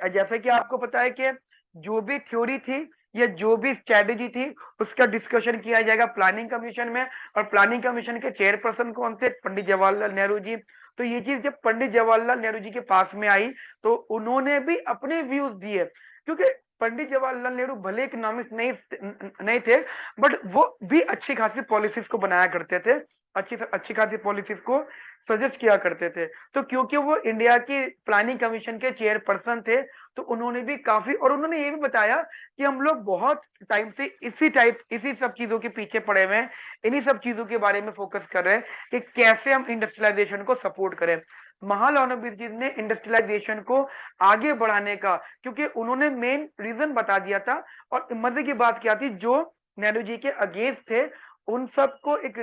जैसे कि आपको पता है कि जो भी थ्योरी थी या जो भी स्ट्रेटेजी थी उसका डिस्कशन किया जाएगा प्लानिंग कमीशन में। और प्लानिंग कमीशन के चेयरपर्सन कौन थे? पंडित जवाहरलाल नेहरू जी। तो ये चीज जब पंडित जवाहरलाल नेहरू जी के पास में आई तो उन्होंने भी अपने व्यूज दिए, क्योंकि पंडित जवाहरलाल नेहरू भले इकोनॉमिक्स नहीं थे, बट वो भी अच्छी खासी पॉलिसीज को बनाया करते थे, अच्छी खासी पॉलिसीज को सजेस्ट किया करते थे। तो क्योंकि वो इंडिया की प्लानिंग कमीशन के चेयरपर्सन थे, तो उन्होंने भी काफी, और उन्होंने ये भी बताया कि हम लोग बहुत टाइम से इसी सब चीजों के पीछे पड़े हुए हैं, इन्हीं सब चीजों के बारे में फोकस कर रहे हैं कि कैसे हम इंडस्ट्रियलाइजेशन को सपोर्ट करें। महालनोबिस जी ने इंडस्ट्रियलाइजेशन को आगे बढ़ाने का, क्योंकि उन्होंने मेन रीजन बता दिया था। और मजे की बात क्या थी, जो नेहरू जी के अगेंस्ट थे उन सबको एक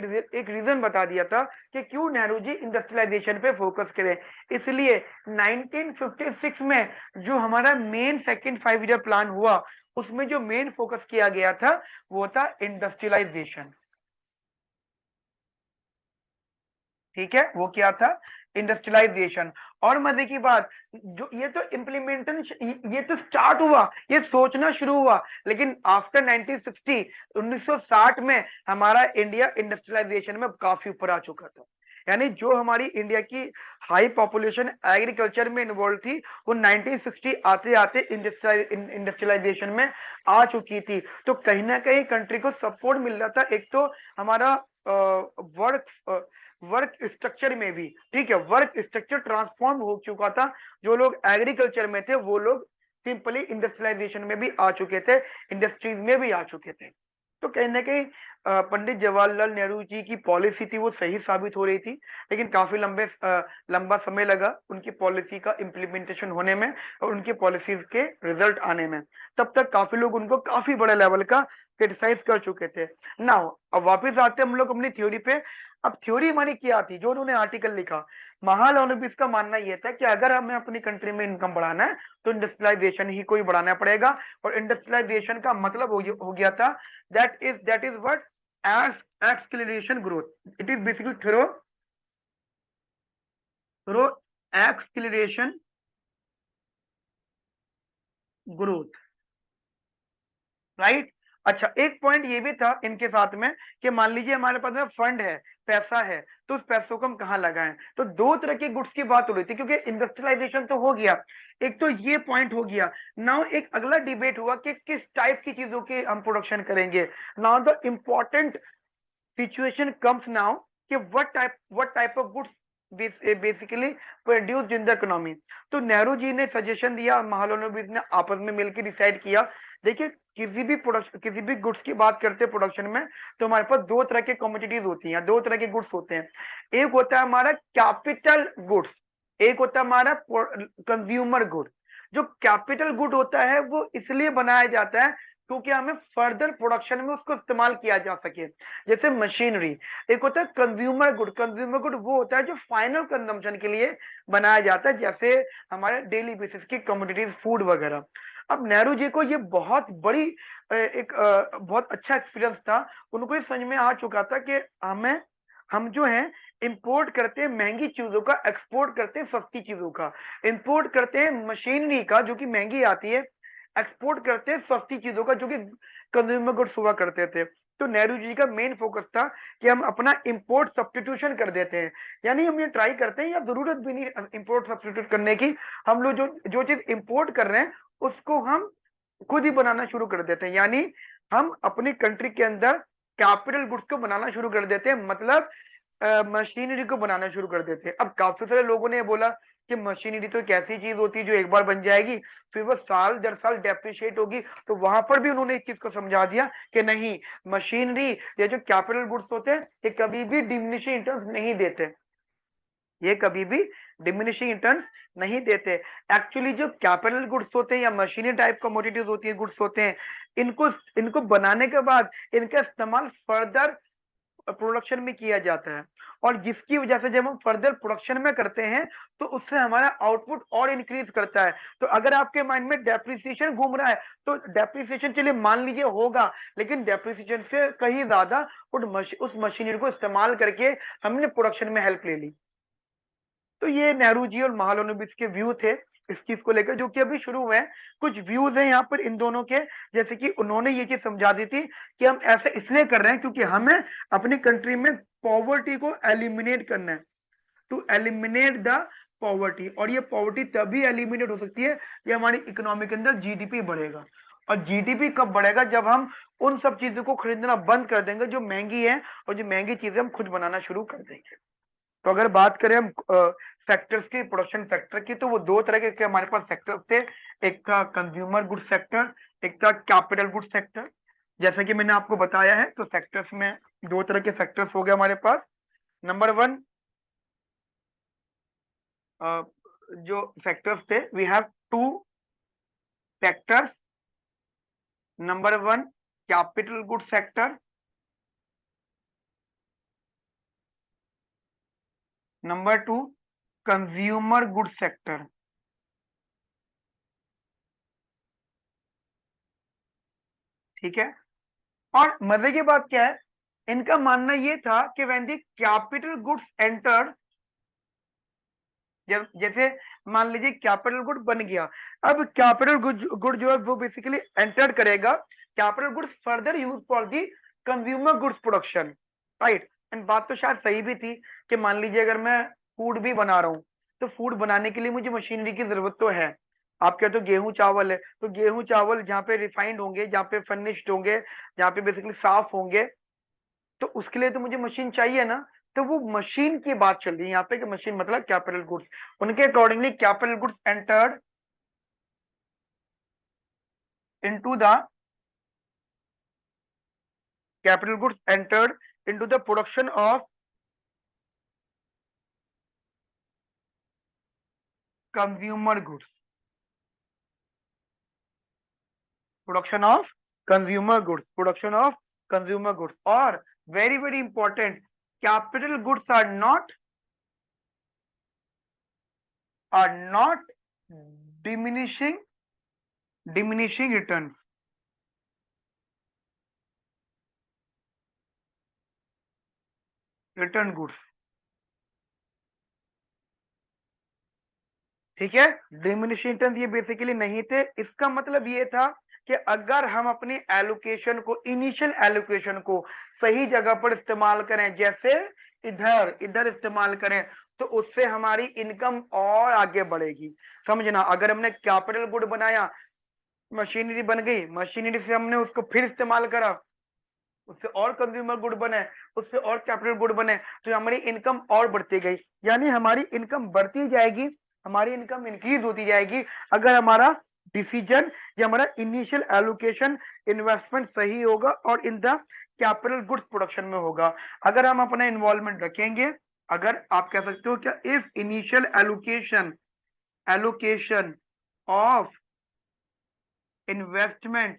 रीजन बता दिया था कि क्यों नेहरू जी इंडस्ट्रियलाइजेशन पे फोकस करें। इसलिए 1956 में जो हमारा मेन सेकंड 5 ईयर प्लान हुआ, उसमें जो मेन फोकस किया गया था वो था इंडस्ट्रियलाइजेशन। ठीक है, वो क्या था? इंडस्ट्रियलाइजेशन। और मजे की बात, जो ये तो इम्प्लीमेंटेशन, ये तो स्टार्ट हुआ, ये सोचना शुरू हुआ, लेकिन आफ्टर 1960 1960 में हमारा इंडिया इंडस्ट्रियलाइजेशन में काफी ऊपर आ चुका था। यानी जो हमारी इंडिया की हाई पॉपुलेशन एग्रीकल्चर में इन्वॉल्व थी, वो 1960 आते आते इंडस्ट्रियलाइजेशन में आ चुकी थी। तो कहीं ना कहीं कंट्री को सपोर्ट मिल रहा था। एक तो हमारा वर्क वर्क स्ट्रक्चर में भी, ठीक है, वर्क स्ट्रक्चर ट्रांसफॉर्म हो चुका था। जो लोग एग्रीकल्चर में थे वो लोग सिंपली इंडस्ट्रियलाइजेशन में भी आ चुके थे, इंडस्ट्रीज में भी आ चुके थे। तो कहीं ना कहीं पंडित जवाहरलाल नेहरू जी की पॉलिसी थी वो सही साबित हो रही थी, लेकिन काफी लंबा समय लगा उनकी पॉलिसी का इम्प्लीमेंटेशन होने में और उनकी पॉलिसीज के रिजल्ट आने में। तब तक काफी लोग उनको काफी बड़े लेवल का क्रिटिसाइज कर चुके थे। नाउ अब वापस आते हैं हम लोग अपनी थ्योरी पे। अब थ्योरी हमारी क्या थी? जो उन्होंने आर्टिकल लिखा, महालनोबिस का मानना यह था कि अगर हमें अपनी कंट्री में इनकम बढ़ाना है तो इंडस्ट्रियलाइजेशन ही कोई बढ़ाना पड़ेगा। और इंडस्ट्रियलाइजेशन का मतलब हो गया था that is what acceleration growth. It is basically through acceleration growth, right. अच्छा, एक पॉइंट ये भी था इनके साथ में कि मान लीजिए हमारे पास में फंड है, पैसा है, तो उस पैसों को हम कहाँ लगाएं? तो दो तरह के गुड्स की बात हो रही थी, क्योंकि इंडस्ट्रियलाइजेशन तो हो गया, एक तो ये पॉइंट हो गया। नाउ एक अगला डिबेट हुआ कि किस टाइप की चीजों की हम प्रोडक्शन करेंगे। Now the important situation comes now कि what type of goods basically produced in the economy। तो नेहरू जी ने सजेशन दिया, महालनोबिस ने आपस में मिलकर डिसाइड किया। देखिए, किसी भी गुड्स की बात करते हैं प्रोडक्शन में, तो हमारे पास दो तरह के कमोडिटीज होती हैं, दो तरह के गुड्स होते हैं। एक होता है हमारा कैपिटल गुड्स, एक होता है हमारा कंज्यूमर गुड। जो कैपिटल गुड होता है वो इसलिए बनाया जाता है क्योंकि हमें फर्दर प्रोडक्शन में उसको इस्तेमाल किया जा सके, जैसे मशीनरी। एक होता है कंज्यूमर गुड, कंज्यूमर गुड वो होता है जो फाइनल कंजम्पशन के लिए बनाया जाता है, जैसे हमारे डेली बेसिस की कमोडिटीज, फूड वगैरह। अब नेहरू जी को ये बहुत बड़ी बहुत अच्छा एक्सपीरियंस था। उनको ये समझ में आ चुका था कि हम जो है इंपोर्ट करते हैं महंगी चीजों का, एक्सपोर्ट करते हैं सस्ती चीजों का। इंपोर्ट करते हैं मशीनरी का जो कि महंगी आती है, एक्सपोर्ट करते हैं सस्ती चीजों का जो कि कंज्यूमर गुड्स हुआ करते थे। तो नेहरू जी का मेन फोकस था कि हम अपना इंपोर्ट सब्स्टिट्यूशन कर देते हैं। यानी हम ये ट्राई करते हैं, या जरूरत भी नहीं इंपोर्ट सब्स्टिट्यूट करने की। हम लोग जो जो चीज इंपोर्ट कर रहे हैं उसको हम खुद ही बनाना शुरू कर देते हैं। यानी हम अपनी कंट्री के अंदर कैपिटल गुड्स को बनाना शुरू कर देते हैं, मतलब मशीनरी को बनाना शुरू कर देते हैं। अब काफी सारे लोगों ने बोला कि मशीनरी तो एक ऐसी चीज होती है जो एक बार बन जाएगी, फिर वो साल दर साल डेप्रिशिएट होगी। तो वहां पर भी उन्होंने इस चीज को समझा दिया कि नहीं, मशीनरी या जो कैपिटल गुड्स होते हैं ये कभी भी डिमिनिशिंग रिटर्न्स नहीं देते, ये कभी भी डिमिनिशिंग रिटर्न्स नहीं देते। एक्चुअली जो कैपिटल गुड्स होते हैं या मशीनरी टाइप कमोडिटीज होती है, गुड्स होते हैं, इनको इनको बनाने के बाद इनका इस्तेमाल फर्दर प्रोडक्शन में किया जाता है। और जिसकी वजह से जब हम फर्दर प्रोडक्शन में करते हैं तो उससे हमारा आउटपुट और इंक्रीज करता है। तो अगर आपके माइंड में डेप्रिसिएशन घूम रहा है तो डेप्रिसिएशन चलिए मान लीजिए होगा, लेकिन डेप्रिसिएशन से कहीं ज्यादा उस मशीनरी को इस्तेमाल करके हमने प्रोडक्शन में हेल्प ले ली। तो ये नेहरू जी और महालनोबिस के व्यू थे इस चीज को लेकर, जो कि अभी शुरू हुए हैं। कुछ व्यूज हैं यहाँ पर इन दोनों के, जैसे कि उन्होंने ये चीज समझा दी थी कि हम ऐसे इसलिए कर रहे हैं क्योंकि हमें अपनी कंट्री में पॉवर्टी को एलिमिनेट करना है, टू एलिमिनेट द पॉवर्टी। और ये पॉवर्टी तभी एलिमिनेट हो सकती है कि हमारी इकोनॉमी के अंदर जीडीपी बढ़ेगा। और जीडीपी कब बढ़ेगा? जब हम उन सब चीजों को खरीदना बंद कर देंगे जो महंगी है, और जो महंगी चीजें हम खुद बनाना शुरू कर देंगे। तो अगर बात करें हम सेक्टर्स की, प्रोडक्शन सेक्टर की, तो वो दो तरह के हमारे पास सेक्टर थे। एक था कंज्यूमर गुड सेक्टर, एक था कैपिटल गुड सेक्टर। जैसा कि मैंने आपको बताया है, तो सेक्टर्स में दो तरह के सेक्टर्स हो गए हमारे पास। नंबर वन, जो सेक्टर्स थे, we have two sectors. Number one, capital good sector, number 2 consumer good sector. ठीक है। और मजे की बात क्या है, इनका मानना ये था कि when the capital goods enter, जब जैसे मान लीजिए कैपिटल गुड बन गया, अब कैपिटल गुड जो है वो बेसिकली एंटर करेगा capital goods further use for the consumer goods production, right. And बात तो शायद सही भी थी कि मान लीजिए अगर मैं फूड भी बना रहा हूँ तो फूड बनाने के लिए मुझे मशीनरी की जरूरत तो है। आप क्या तो गेहूं चावल है, तो गेहूं चावल जहाँ पे रिफाइंड होंगे, जहाँ पे फर्निश्ड होंगे, जहाँ पे बेसिकली साफ होंगे, तो उसके लिए तो मुझे मशीन चाहिए ना। तो वो मशीन की बात चल रही है यहाँ पे कि मशीन मतलब कैपिटल गुड्स। उनके accordingly capital goods entered into the capital goods entered into the production of consumer goods, production of consumer goods, production of consumer goods. और very very important, capital goods are not diminishing return, return goods. ठीक है, diminishing return ये basically नहीं थे। इसका मतलब ये था कि अगर हम अपनी एलोकेशन को, इनिशियल एलोकेशन को सही जगह पर इस्तेमाल करें, जैसे इधर इधर इस्तेमाल करें, तो उससे हमारी इनकम और आगे बढ़ेगी। समझना, अगर हमने कैपिटल गुड बनाया, मशीनरी बन गई, मशीनरी से हमने उसको फिर इस्तेमाल करा, उससे और कंज्यूमर गुड बने, उससे और कैपिटल गुड बने, तो हमारी इनकम और बढ़ती गई। यानी हमारी इनकम बढ़ती जाएगी, हमारी इनकम इंक्रीज होती जाएगी, अगर हमारा डिसीजन या हमारा इनिशियल एलोकेशन इन्वेस्टमेंट सही होगा और in the capital goods production में होगा। अगर हम अपना इन्वॉल्वमेंट रखेंगे, अगर आप कह सकते हो क्या, if initial allocation allocation of investment,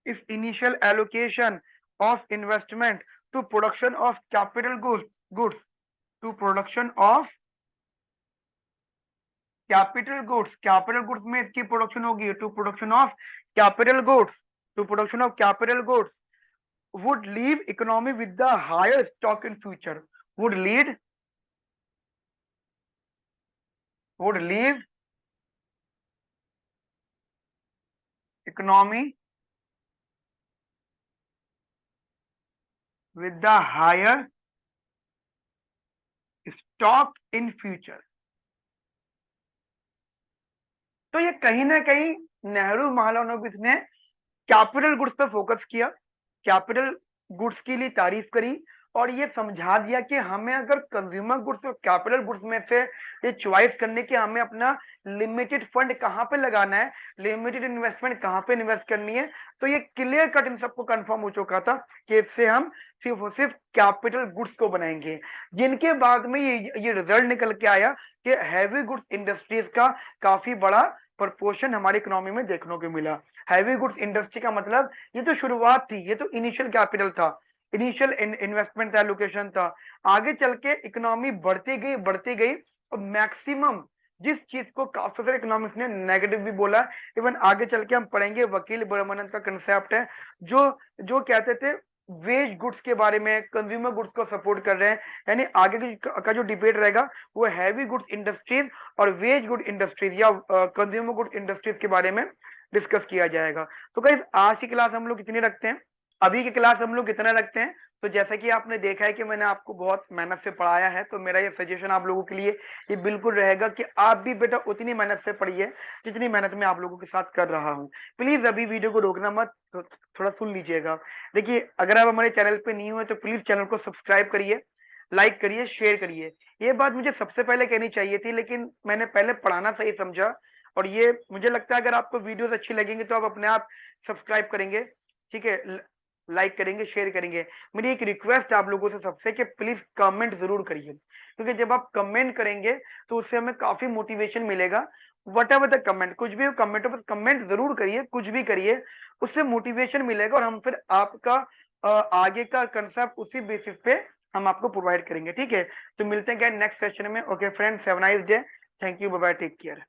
if initial allocation of investment to production of capital goods to production of capital goods में इसकी प्रोडक्शन होगी, to production of capital goods, to production of capital goods would leave economy with the higher stock in future, would leave economy with the higher stock in future। तो ये कहीं ना कहीं नेहरू महालनोबिस ने capital goods पे focus किया, capital goods के लिए तारीफ करी, और ये समझा दिया कि हमें अगर कंज्यूमर गुड्स और कैपिटल गुड्स में से ये चॉइस करने की, हमें अपना लिमिटेड फंड कहाँ पे लगाना है, लिमिटेड इन्वेस्टमेंट कहाँ पे इन्वेस्ट करनी है। तो ये क्लियर कट इन सबको कंफर्म हो चुका था कि इससे हम सिर्फ और सिर्फ कैपिटल गुड्स को बनाएंगे। जिनके बाद में ये रिजल्ट निकल के आया कि हैवी गुड्स इंडस्ट्रीज का काफी बड़ा प्रपोर्शन हमारी इकोनॉमी में देखने को मिला। हैवी गुड्स इंडस्ट्री का मतलब ये तो शुरुआत थी, ये तो इनिशियल कैपिटल था, इनिशियल इन्वेस्टमेंट था, लोकेशन था। आगे चल के इकोनॉमी बढ़ती गई और मैक्सिमम जिस चीज को काफी सारे इकोनॉमिक्स ने नेगेटिव भी बोला, इवन आगे चल के हम पढ़ेंगे, वकील ब्रह्मानंद का कंसेप्ट है, जो जो कहते थे वेज गुड्स के बारे में, कंज्यूमर गुड्स को सपोर्ट कर रहे हैं। यानी आगे का जो डिबेट रहेगा वो हैवी गुड्स इंडस्ट्रीज और वेज गुड इंडस्ट्रीज या कंज्यूमर गुड इंडस्ट्रीज के बारे में डिस्कस किया जाएगा। तो गाइस आज की क्लास हम लोग कितनी रखते हैं, अभी की क्लास हम लोग कितना रखते हैं। तो जैसा कि आपने देखा है कि मैंने आपको बहुत मेहनत से पढ़ाया है, तो मेरा ये सजेशन आप लोगों के लिए ये बिल्कुल रहेगा कि आप भी बेटा उतनी मेहनत से पढ़िए जितनी मेहनत मैं आप लोगों के साथ कर रहा हूँ। प्लीज अभी वीडियो को रोकना मत, तो थोड़ा सुन लीजिएगा। देखिए, अगर आप हमारे चैनल पे नहीं हुए तो प्लीज चैनल को सब्सक्राइब करिए, लाइक करिए, शेयर करिए। ये बात मुझे सबसे पहले कहनी चाहिए थी, लेकिन मैंने पहले पढ़ाना सही समझा, और ये मुझे लगता है अगर आपको वीडियोस अच्छी लगेंगी तो आप अपने आप सब्सक्राइब करेंगे, ठीक है, लाइक करेंगे, शेयर करेंगे। मेरी एक रिक्वेस्ट आप लोगों से सबसे कि प्लीज कमेंट जरूर करिए, क्योंकि जब आप कमेंट करेंगे तो उससे हमें काफी मोटिवेशन मिलेगा। वट एवर द कमेंट, कुछ भी कमेंट हो, कमेंट जरूर करिए, कुछ भी करिए, उससे मोटिवेशन मिलेगा और हम फिर आपका आगे का कंसेप्ट उसी बेसिस पे हम आपको प्रोवाइड करेंगे, ठीक है। तो मिलते हैं नेक्स्ट सेशन में। Okay friends, have a nice day. Thank you, bye bye, take care.